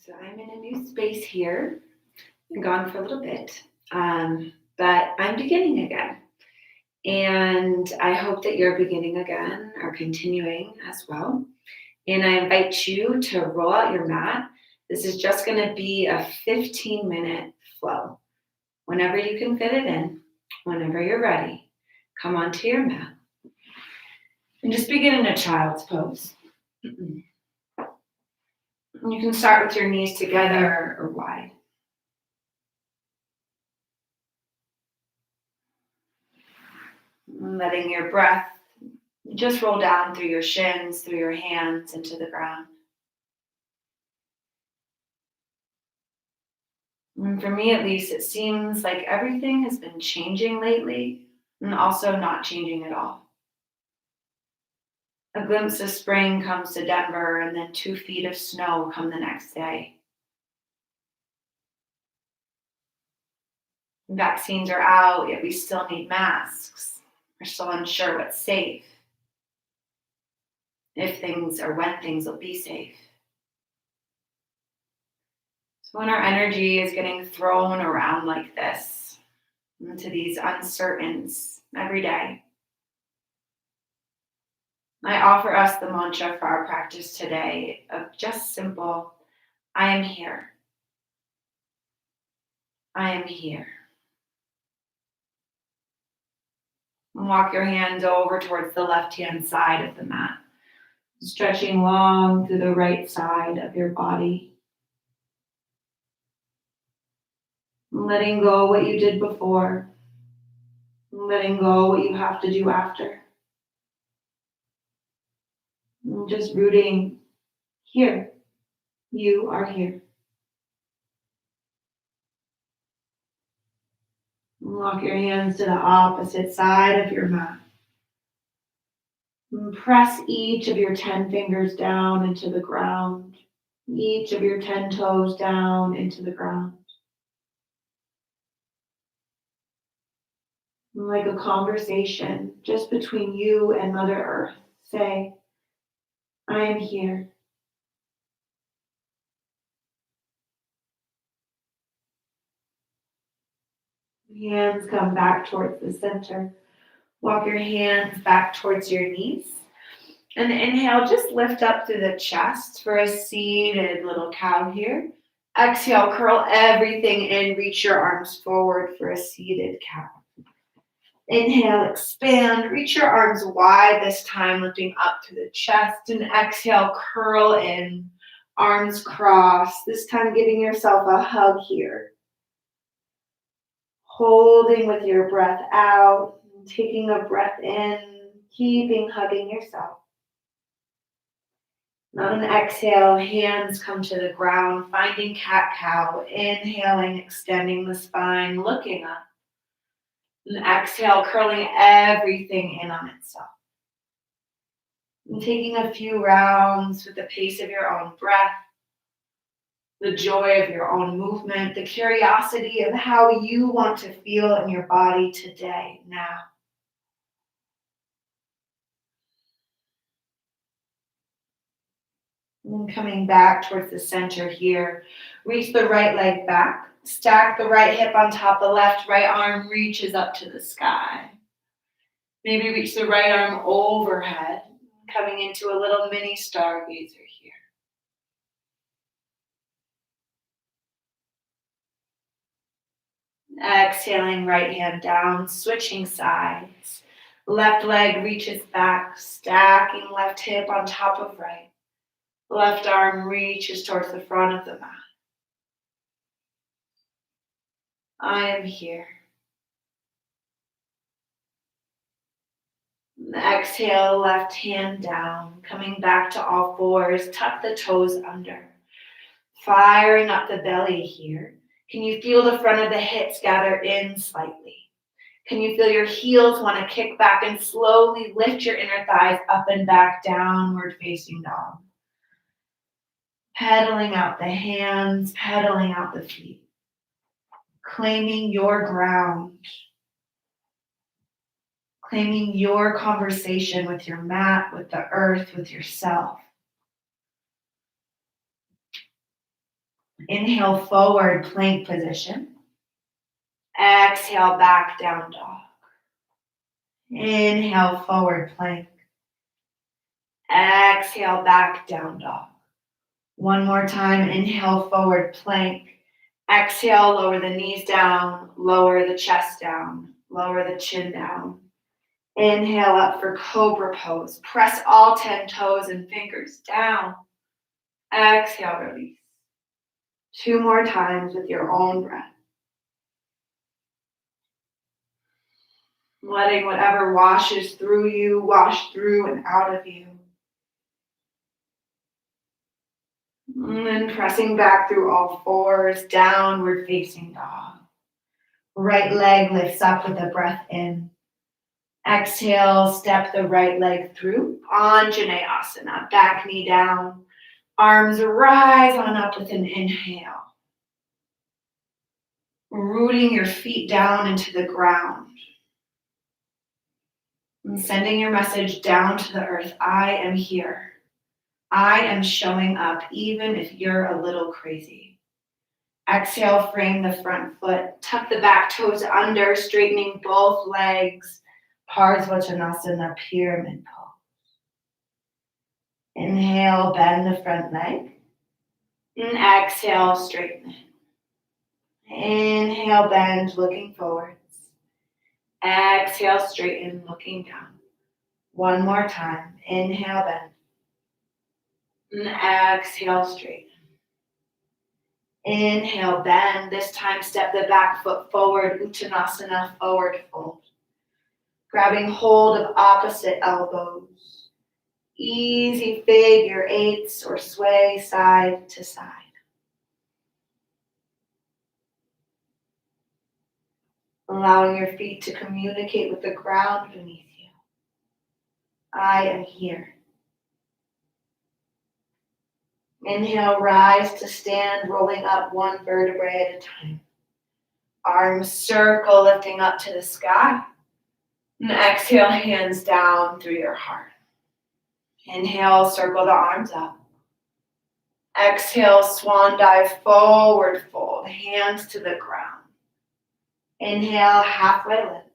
So I'm in a new space here. I'm gone for a little bit, but I'm beginning again. And I hope that you're beginning again or continuing as well. And I invite you to roll out your mat. This is just going to be a 15-minute flow. Whenever you can fit it in, whenever you're ready, come onto your mat. And just begin in a child's pose. You can start with your knees together or wide. Letting your breath just roll down through your shins, through your hands, into the ground. And for me, at least, it seems like everything has been changing lately and also not changing at all. A glimpse of spring comes to Denver, and then 2 feet of snow come the next day. Vaccines are out, yet we still need masks. We're still unsure what's safe, if things or when things will be safe. So when our energy is getting thrown around like this, into these uncertains every day, I offer us the mantra for our practice today of just simple, I am here. I am here. And walk your hands over towards the left-hand side of the mat, stretching long through the right side of your body. Letting go what you did before, letting go what you have to do after. And just rooting here. You are here. Walk your hands to the opposite side of your mat. And press each of your 10 fingers down into the ground. Each of your 10 toes down into the ground. And like a conversation just between you and Mother Earth, say, I am here. Hands come back towards the center. Walk your hands back towards your knees. And inhale, just lift up through the chest for a seated little cow here. Exhale, curl everything in, reach your arms forward for a seated cow. Inhale, expand, reach your arms wide this time, lifting up to the chest. And exhale, curl in, arms crossed, this time giving yourself a hug here. Holding with your breath out, taking a breath in, keeping hugging yourself. On an exhale, hands come to the ground, finding cat-cow. Inhaling, extending the spine, looking up. And exhale, curling everything in on itself. And taking a few rounds with the pace of your own breath, the joy of your own movement, the curiosity of how you want to feel in your body today, now. And coming back towards the center here, reach the right leg back, stack the right hip on top of the left, right arm reaches up to the sky. Maybe reach the right arm overhead, coming into a little mini stargazer here. Exhaling, right hand down, switching sides. Left leg reaches back, stacking left hip on top of right. Left arm reaches towards the front of the mat. I am here. Exhale, left hand down, coming back to all fours, tuck the toes under. Firing up the belly here. Can you feel the front of the hips gather in slightly? Can you feel your heels want to kick back and slowly lift your inner thighs up and back, downward facing dog? Pedaling out the hands, pedaling out the feet. Claiming your ground. Claiming your conversation with your mat, with the earth, with yourself. Inhale, forward plank position. Exhale, back down dog. Inhale, forward plank. Exhale, back down dog. One more time. Inhale, forward plank. Exhale, lower the knees down, lower the chest down, lower the chin down. Inhale up for cobra pose. Press all 10 toes and fingers down. Exhale, release. 2 more times with your own breath. Letting whatever washes through you, wash through and out of you. And then pressing back through all fours, downward facing dog. Right leg lifts up with a breath in. Exhale, step the right leg through. Anjaneyasana, back knee down. Arms rise on up with an inhale. Rooting your feet down into the ground. And sending your message down to the earth. I am here. I am showing up even if you're a little crazy. Exhale, frame the front foot. Tuck the back toes under, straightening both legs. Parsvottanasana, pyramid pose. Inhale, bend the front leg. And exhale, straighten it. Inhale, bend, looking forwards. Exhale, straighten, looking down. One more time. Inhale, bend. And exhale, straighten. Inhale, bend. This time, step the back foot forward. Uttanasana, forward fold. Grabbing hold of opposite elbows. Easy figure eights or sway side to side. Allowing your feet to communicate with the ground beneath you. I am here. Inhale, rise to stand, rolling up one vertebrae at a time. Arms circle, lifting up to the sky. And exhale, hands down through your heart. Inhale, circle the arms up. Exhale, swan dive, forward fold, hands to the ground. Inhale, halfway lift.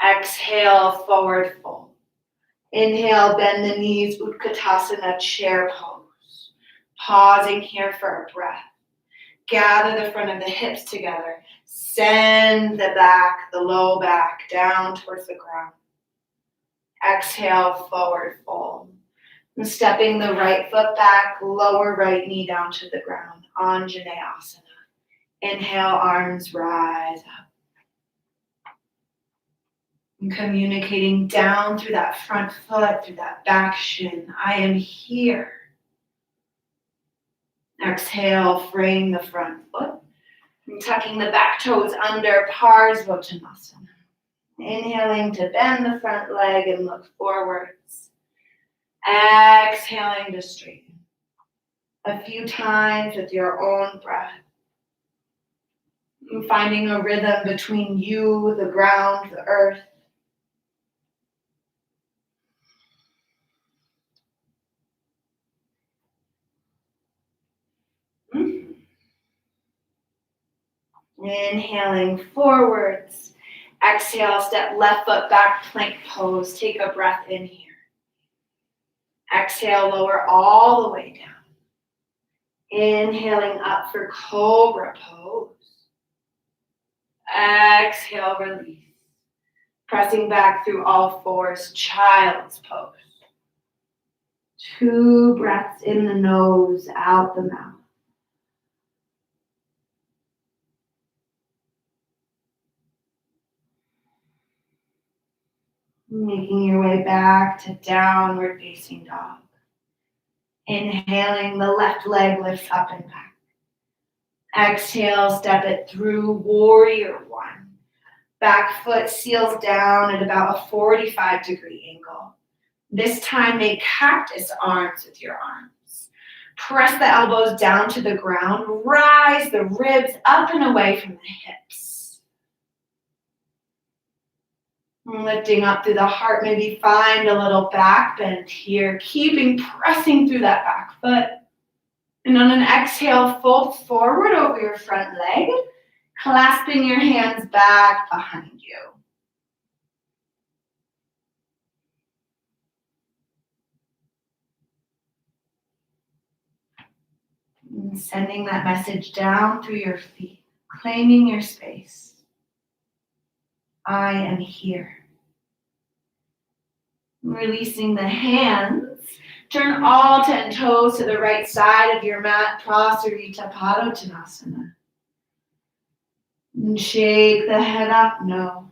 Exhale, forward fold. Inhale, bend the knees, Utkatasana, chair pose. Pausing here for a breath. Gather the front of the hips together. Send the back, the low back, down towards the ground. Exhale, forward fold. And stepping the right foot back, lower right knee down to the ground. Anjaneyasana. Inhale, arms rise up. And communicating down through that front foot, through that back shin. I am here. Exhale, frame the front foot. And tucking the back toes under, Parsvottanasana. Inhaling to bend the front leg and look forwards. Exhaling to straighten. A few times with your own breath. And finding a rhythm between you, the ground, the earth. Inhaling forwards. Exhale, step left foot back, plank pose. Take a breath in here. Exhale, lower all the way down. Inhaling up for cobra pose. Exhale, release. Pressing back through all fours, child's pose. 2 breaths in the nose, out the mouth. Making your way back to downward facing dog. Inhaling, the left leg lifts up and back. Exhale, step it through, warrior one. Back foot seals down at about a 45-degree angle. This time, make cactus arms with your arms. Press the elbows down to the ground. Rise the ribs up and away from the hips. Lifting up through the heart, maybe find a little back bend here, pressing through that back foot. And on an exhale, fold forward over your front leg, clasping your hands back behind you. And sending that message down through your feet, claiming your space. I am here. Releasing the hands. Turn all 10 toes to the right side of your mat, Prasarita Padottanasana. And shake the head up, no.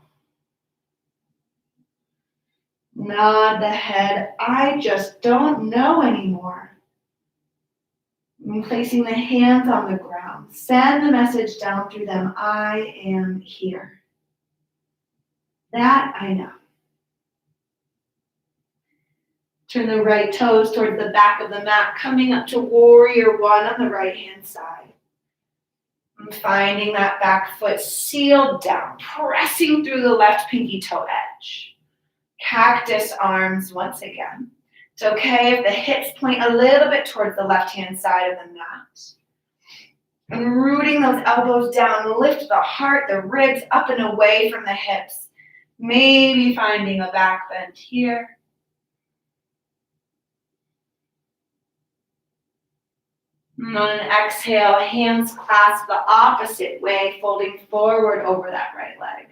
Nod the head, I just don't know anymore. And placing the hands on the ground, send the message down through them, I am here. That I know. Turn the right toes towards the back of the mat, coming up to warrior one on the right hand side. And finding that back foot sealed down, pressing through the left pinky toe edge. Cactus arms once again. It's okay if the hips point a little bit towards the left hand side of the mat. And rooting those elbows down, lift the heart, the ribs up and away from the hips. Maybe finding a back bend here. And on an exhale, hands clasp the opposite way, folding forward over that right leg.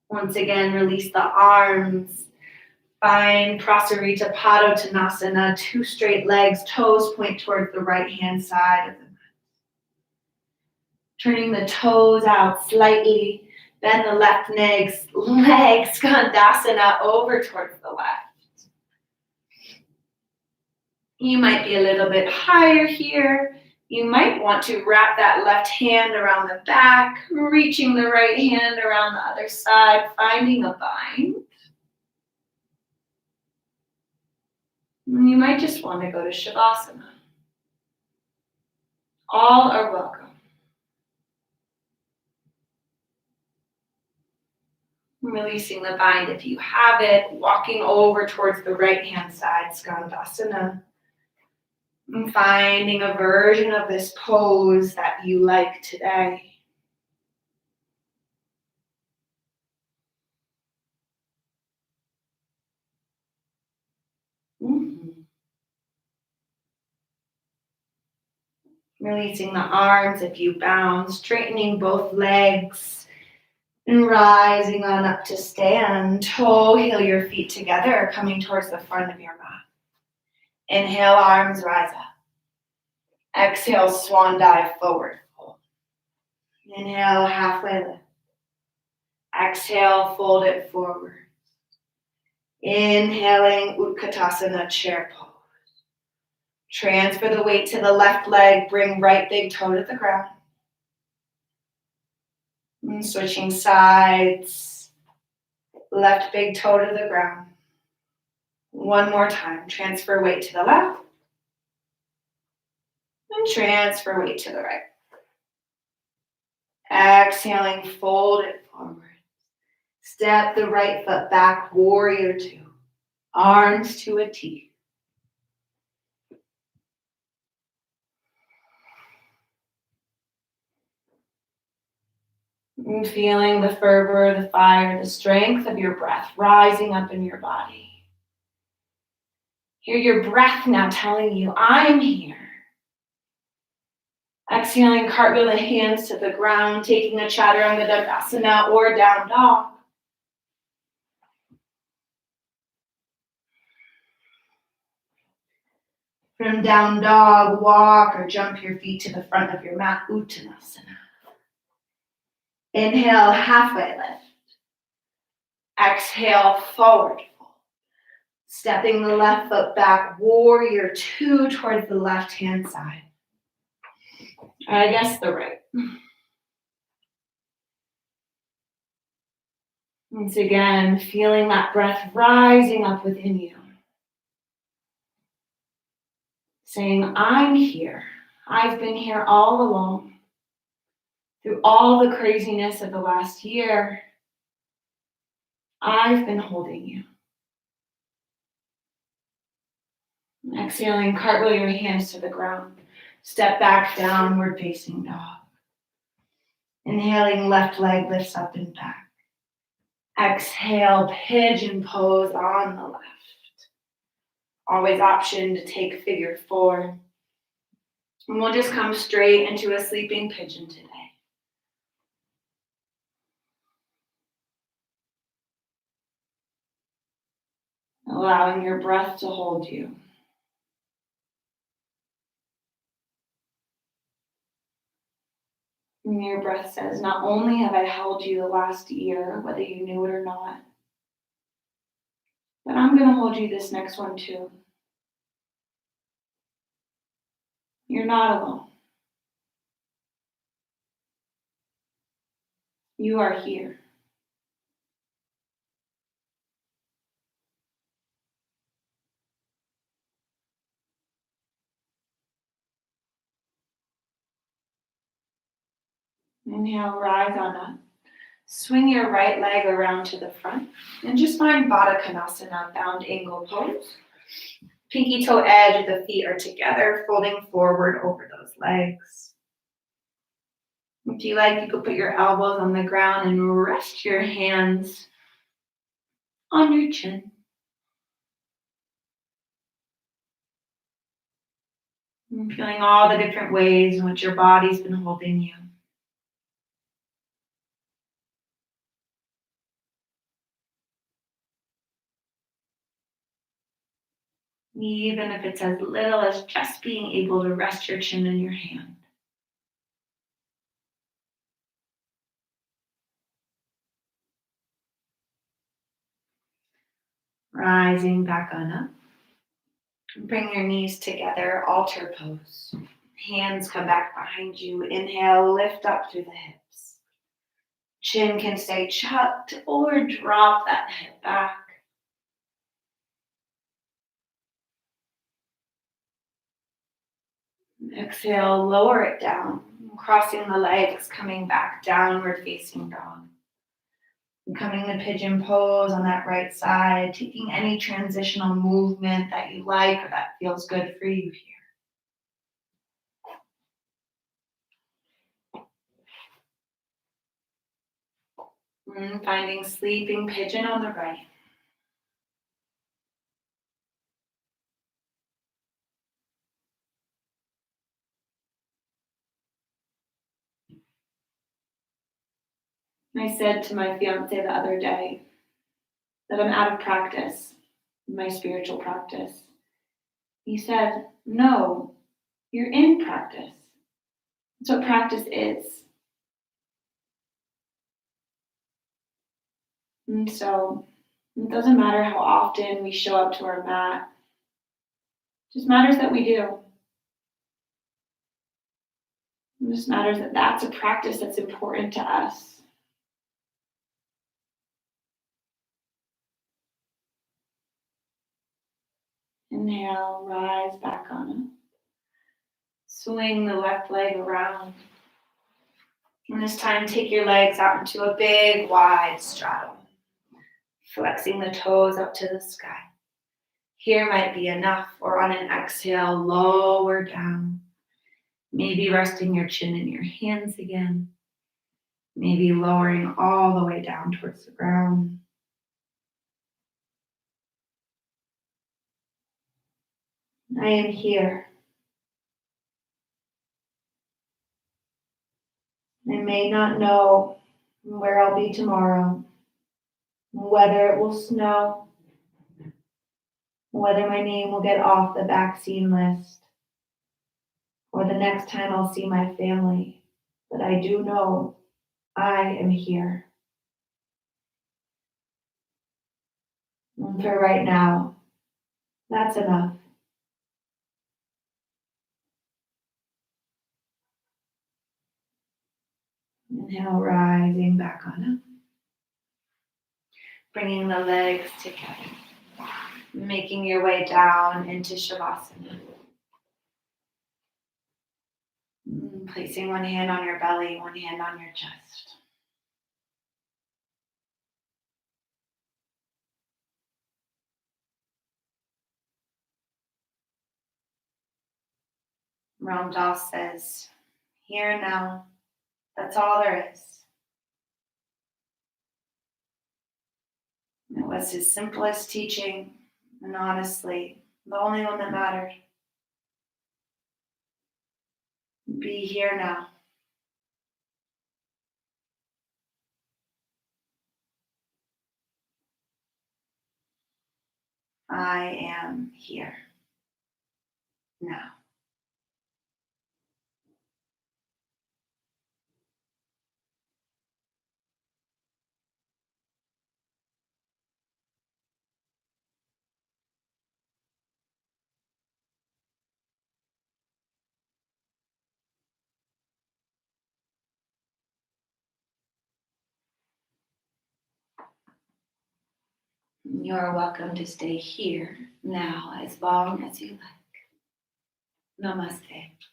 Once again, release the arms. Find Prasarita Padottanasana, 2 straight legs, toes point towards the right hand side of the mat. Turning the toes out slightly, bend the left legs, Skandasana over towards the left. You might be a little bit higher here. You might want to wrap that left hand around the back, reaching the right hand around the other side, finding a bind. You might just want to go to shavasana. All are welcome. Releasing the bind if you have it, walking over towards the right hand side, Skandasana. And finding a version of this pose that you like today. Releasing the arms if you bound, straightening both legs. And rising on up to stand, toe heel your feet together, coming towards the front of your mat. Inhale, arms rise up. Exhale, swan dive forward. Inhale, halfway lift. Exhale, fold it forward. Inhaling, Utkatasana, chair pose. Transfer the weight to the left leg, bring right big toe to the ground. And switching sides, left big toe to the ground. One more time, transfer weight to the left. And transfer weight to the right. Exhaling, fold it forward. Step the right foot back, warrior two. Arms to a T. And feeling the fervor, the fire, the strength of your breath rising up in your body. Hear your breath now telling you, I'm here. Exhaling, cartwheel the hands to the ground, taking a chaturanga dandasana or down dog. From down dog, walk or jump your feet to the front of your mat, Uttanasana. Inhale, halfway lift. Exhale, forward fold. Stepping the left foot back, warrior two towards the left hand side. I guess the right. Once again, feeling that breath rising up within you. Saying, I'm here. I've been here all along. Through all the craziness of the last year, I've been holding you. Exhaling, cartwheel your hands to the ground. Step back, downward facing dog. Inhaling, left leg lifts up and back. Exhale, pigeon pose on the left. Always option to take figure 4. And we'll just come straight into a sleeping pigeon today. Allowing your breath to hold you. And your breath says, not only have I held you the last year, whether you knew it or not, but I'm going to hold you this next one too. You're not alone. You are here. Inhale, rise on up. Swing your right leg around to the front and just find Baddha Konasana, bound angle pose. Pinky toe edge of the feet are together, folding forward over those legs. If you like, you could put your elbows on the ground and rest your hands on your chin. And feeling all the different ways in which your body's been holding you. Even if it's as little as just being able to rest your chin in your hand. Rising back on up. Bring your knees together, altar pose. Hands come back behind you. Inhale, lift up through the hips. Chin can stay tucked or drop that hip back. Exhale, lower it down, crossing the legs, coming back, downward facing dog. And coming to pigeon pose on that right side, taking any transitional movement that you like or that feels good for you here. And finding sleeping pigeon on the right. I said to my fiance the other day that I'm out of practice in my spiritual practice. He said, no, you're in practice. That's what practice is. And so it doesn't matter how often we show up to our mat. It just matters that we do. It just matters that that's a practice that's important to us. Inhale, rise back on up. Swing the left leg around. And this time, take your legs out into a big, wide straddle. Flexing the toes up to the sky. Here might be enough, or on an exhale, lower down. Maybe resting your chin in your hands again. Maybe lowering all the way down towards the ground. I am here. I may not know where I'll be tomorrow, whether it will snow, whether my name will get off the vaccine list, or the next time I'll see my family, but I do know I am here. And for right now, that's enough. Inhale, rising back on up. Bringing the legs together. Making your way down into shavasana. Placing one hand on your belly, one hand on your chest. Ram Dass says, here and now, that's all there is. It was his simplest teaching, and honestly, the only one that mattered. Be here now. I am here now. You are welcome to stay here now as long as you like. Namaste.